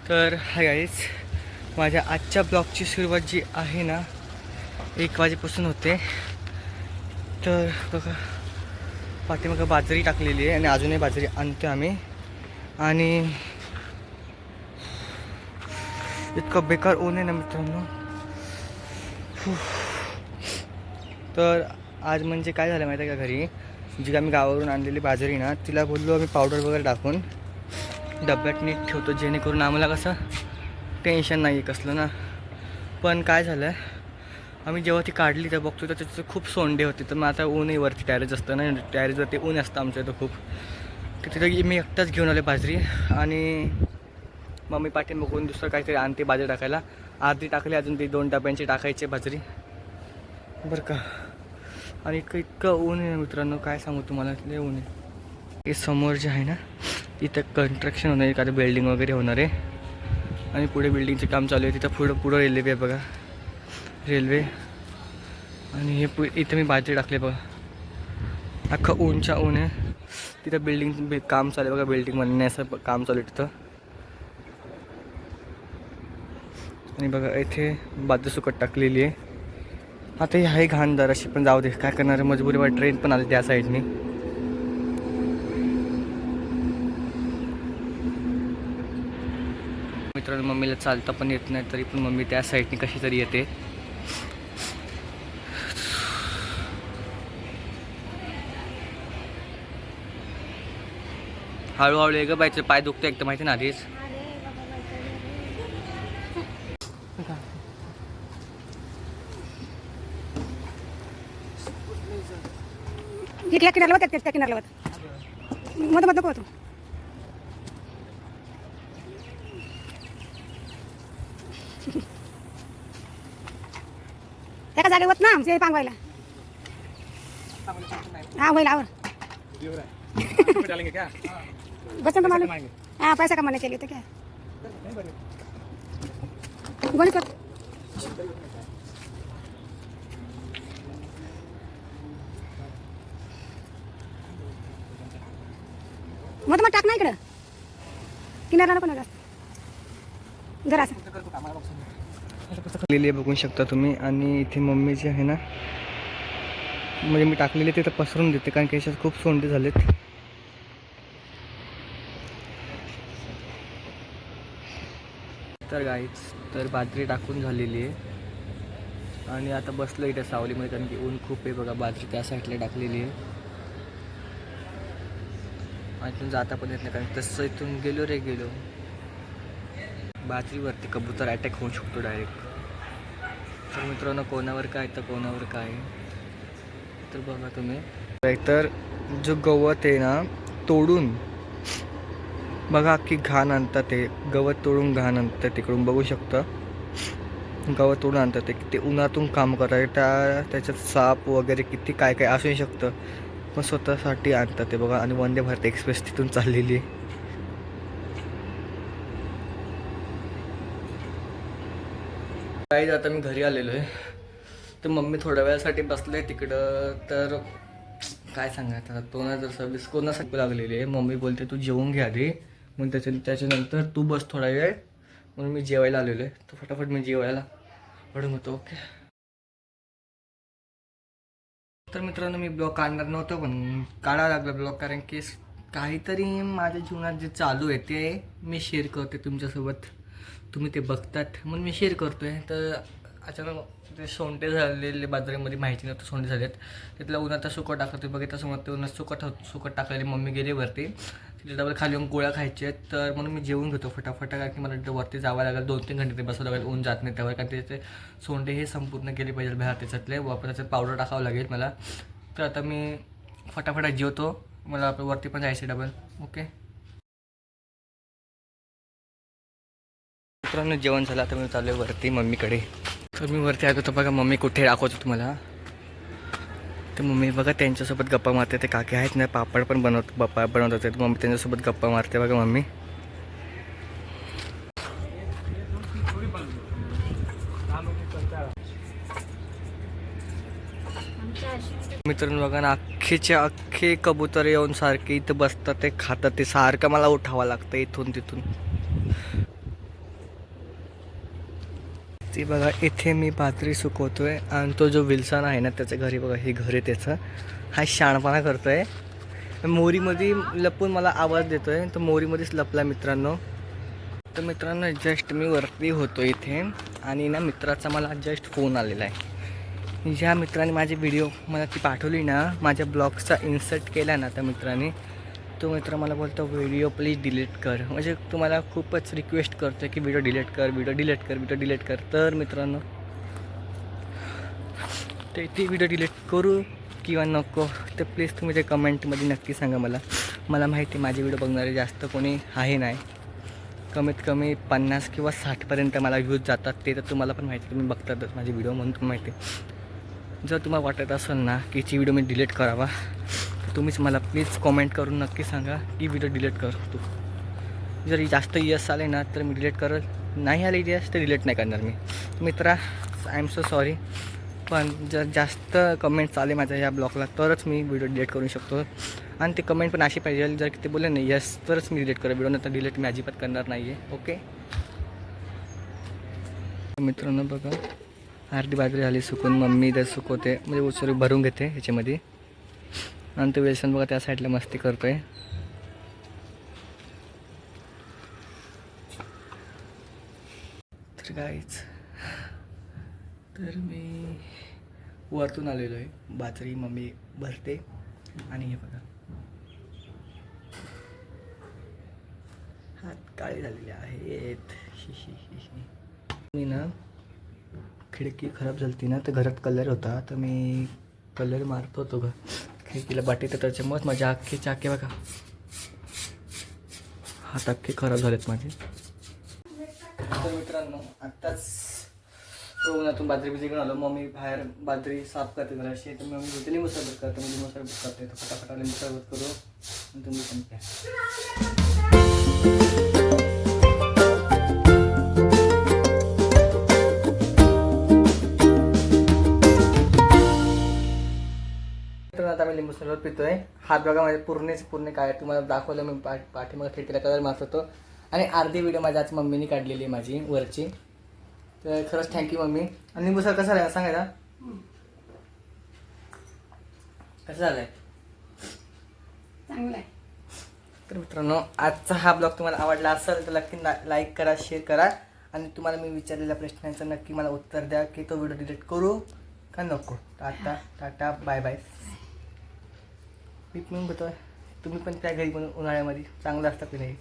तर hi guys, माझ्या आजच्या ब्लॉगची सुरुवात जी आहे ना 1 वाजेपासून होते. तर बघा पाठीमागं बाजरी टाकलेली आहे आणि अजूनही बाजरी आणतो आम्ही. आणि इतकं बेकार ऊन आहे ना मित्रांनो. तर आज म्हणजे काय झालं माहिती आहे का, घरी जी आम्ही गावावरून आणलेली बाजरी ना तिला बोललो आम्ही पावडर वगैरे टाकून डब्यात नीट ठेवतो, जेणेकरून आम्हाला कसं टेन्शन नाही आहे कसलं ना. पण काय झालं, आम्ही जेव्हा ती काढली तर बघतो तर त्याचं खूप सोंडे होते. तर मग आता ऊनही वरती टॅरेस असतं ना, टॅरेसवरती ऊन असतं आमच्या इथं खूप. तर तिथं मी एकटाच घेऊन आले बाजरी आणि मम्मी पाठीमागून दुसरं काहीतरी आणते बाजरी टाकायला. अर्धी टाकली, अजून ती 2 डब्यांची टाकायची बाजरी बरं का. आणि इतकं ऊन आहे मित्रांनो, काय सांगू तुम्हाला, लय ऊन आहे. हे समोर जे आहे ना तिथं कंस्ट्रक्शन होणार आहे, एखादं बिल्डिंग वगैरे होणार आहे. आणि पुढे बिल्डिंगचं काम चालू आहे. तिथं पुढं रेल्वे आहे बघा, रेल्वे. आणि हे इथं मी बाजरी टाकले बघा, अख्खं ऊनच्या ऊन आहे. तिथं बिल्डिंग काम चालू आहे बघा, बिल्डिंग बनण्याचं काम चालू आहे तिथं. आणि बघा इथे बाजू सुकट टाकलेली आहे. आता ही आहे घाणदार अशी, पण जाऊ दे, काय करणार आहे, मजबुरीवर. ट्रेन पण आली त्या साईडनी. मित्रांनो मम्मीला चालता पण येत नाही, तरी पण मम्मी त्या साईडनी कशी तरी येते. हळूहळू ये ग बाईचं, पाय दुखतं एकदम माहिती ना आधीच. हे त्या किनारला होत्या, त्या किनारला होत मध नको होतो. एका जागे होत ना ते पांगवायला. हा होईल आवर बस मालूम. हाँ पैसा कमाने के लिए तो क्या गोली कर. मग टाक ना इकडं किनारा नको ना जास्त जरा असं टाकलेली बघू शकता तुम्ही. आणि इथे मम्मी जी आहे ना, म्हणजे मी टाकलेली तिथं पसरून देते, कारण की याच्यात खूप सोंडे झालेत. तर गाईच, तर बाजरी टाकून झालेली आहे आणि आता बसलो इथे सावलीमध्ये, कारण की ऊन खूप आहे बघा. बाजरी त्या साईडला टाकलेली आहे. इथून जाता पण येत नाही, कारण तसं इथून गेलो बाजरीवरती कबूतर अटॅक होऊ शकतो डायरेक्ट. तर मित्रांनो कोणावर काय तर कोणावर काय, तर बघा तुम्ही. तर जो गवत आहे ना तोडून बघा, अख्खी घाण आणतात. ते गवत तोडून घाण आणतात तिकडून, बघू शकता. गवत तोडून आणतात ते उन्हातून काम करायला. त्याच्यात साप वगैरे किती काय काय असू शकतं, पण स्वतःसाठी आणतात ते बघा. आणि वंदे भारत एक्सप्रेस तिथून चाललेली आहे. काही आता मी घरी आलेलो आहे, तर मम्मी थोड्या वेळासाठी बसले तिकडं. तर काय सांगायचं आता, 2026 कोणासाठी लागलेली आहे. मम्मी बोलते तू जेवून घ्या आधी, मग त्याच्यानंतर तू बस थोडा वेळ. म्हणून मी जेवायला आलेलो आहे, तर फटाफट मी जेवायला पडून होतो. ओके. तर मित्रांनो मी ब्लॉग काढणार नव्हतो, पण काढावं लागलं ब्लॉग, कारण की काहीतरी माझ्या जीवनात जे चालू आहे ते मी शेअर करते तुमच्यासोबत. तुम्ही ते बघतात म्हणून मी शेअर करतो आहे. तर अचानक ते सोंडे झालेले बाजारामध्ये, माहिती नव्हतं सोंडे झालेत. तिथला उन्हात सुकट टाकतो बघितलं समोर, ते उन्हात सुकट टाकलेली. मम्मी गेली वरती, तिथे डबल खाली येऊन गोळ्या खायचे आहेत. तर म्हणून मी जेवून घेतो फटाफट, कारण की मला वरती जावं लागेल. 2-3 घंटे ते बसावं लागेल, ऊन जात नाही त्यावर, कारण त्याचे सोंडे हे संपूर्ण गेले पाहिजे बाहेर त्याच्यातले. वापर त्याच्यात पावडर टाकावं लागेल मला. तर आता मी फटाफट जेवतो, मला आपलं वरती पण जायचं डबल. ओके मित्रांनो, जेवण झालं. आता मी चालू आहे वरती मम्मीकडे. तर मी वरती आलो तर बघा मम्मी कुठे दाखवतो तुम्हाला. तर मम्मी बघा त्यांच्यासोबत गप्पा मारते. ते काकी आहेत ना, पापड पण बनवत होते. मम्मी त्यांच्यासोबत गप्पा मारते बघा मम्मी. मित्रांनो बघा ना, अख्खे कबूतर येऊन सारखे इथं बसतात, ते खातात. ते सारखं मला उठावं लागतं इथून तिथून. ती बघा इथे मी बाजरी सुकवतोय आणि तो जो विल्सन आहे ना त्याच्या घरी बघा हे घर आहे त्याचं. हा शाणपणा करतोय. मोरीमध्ये लपून मला आवाज देतोय. तो मोरीमध्येच लपला मित्रांनो. तर मित्रांनो जस्ट मी वरती होतो इथे आणि ना मित्राचा मला जस्ट फोन आलेला आहे. ज्या मित्राने माझी व्हिडिओ मला ती पाठवली ना, माझ्या ब्लॉगचा इन्सर्ट केला ना त्या मित्राने, तो मित्र मला बोलतो व्हिडिओ प्लीज डिलीट कर. म्हणजे तुम्हाला खूपच रिक्वेस्ट करतो की व्हिडिओ डिलीट कर, व्हिडिओ डिलीट कर, व्हिडिओ डिलीट कर. तर मित्रांनो ते ती व्हिडिओ डिलीट करू किंवा नको ते प्लीज तुम्ही ते कमेंटमध्ये नक्की सांगा मला. मला माहिती माझे व्हिडिओ बघणारे जास्त कोणी आहे नाही. कमीत कमी 50 किंवा 60पर्यंत मला व्ह्यूज जातात. ते तर तुम्हाला पण माहिती, तुम्ही बघतातच माझे व्हिडिओ म्हणून तुम्हाला माहिती. जर तुम्हाला वाटत असेल ना की ती व्हिडिओ मी डिलीट करावा तर तुम्हीच मला प्लीज कॉमेंट करून नक्की सांगा की व्हिडिओ डिलीट कर तू. जर जास्त यस आले ना तर मी डिलीट करेल, नाही आले यस तर डिलीट नाही करणार मी. मित्रा आय एम सो सॉरी, पण जर जास्त कमेंट्स आले माझ्या ह्या ब्लॉगला तरच मी व्हिडिओ डिलीट करू शकतो. आणि ते कमेंट पण अशी पाहिजे जर ते बोलले नाही यस तरच मी डिलीट करेल व्हिडिओ, नंतर डिलीट मी अजिबात करणार नाही आहे. ओके मित्रांनो बघा अर्धी बाजरी झाली सुकून. मम्मी इथं सुकवते म्हणजे उसरी भरून घेते ह्याच्यामध्ये. आणि तो वेल्सन बघा त्या साईडला मस्ती करतोय. तर गाईच तर मी वरतून आलेलो आहे. बाजरी मम्मी भरते आणि हे बघा हात काळे झालेले आहेत. मी ना खिडकी खराब झाली ना तर घरात कलर होता तर मी कलर मारतो होतो खिडकीला बाटी, तर त्याच्यामुळेच माझ्या अख्खे चाके बघा हात अख्खे खराब झालेत माझे. तर मित्रांनो आत्ताच उन्हातून बाजरी बिजरी घेऊन आलो. मम्मी बाहेर बाजरी साफ करते जराशी, तर मम्मी बोलते लिंबू सरबत करते. म्हणजे लिंबू सरबत करते तर फटाफट लिंबू सरबत करू आणि तुम्ही पण प्या. तर आता मी लिंबू सरबत पितोय. हात बघा माझे पूर्ण काय तुम्हाला दाखवलं मी पाठीमागे खिडकीला कलर मारत होतो. आणि अर्धी व्हिडिओ माझ्या आज मम्मीने काढलेली आहे माझी वरची. तर खरंच थँक्यू मम्मी. आणि लिंबू सर कसा झाला सांगायचा कसं झालंय? चांगलं आहे. तर मित्रांनो आजचा हा ब्लॉग तुम्हाला आवडला असेल तर नक्की लाईक करा, शेअर करा. आणि तुम्हाला मी विचारलेल्या प्रश्नांचं नक्की मला उत्तर द्या की तो व्हिडिओ डिलीट करू का नको. टाटा टाटा बाय बाय. मी पण म्हणतोय तुम्ही पण त्या घरी बनवून उन्हाळ्यामध्ये चांगलं असतं की नाही.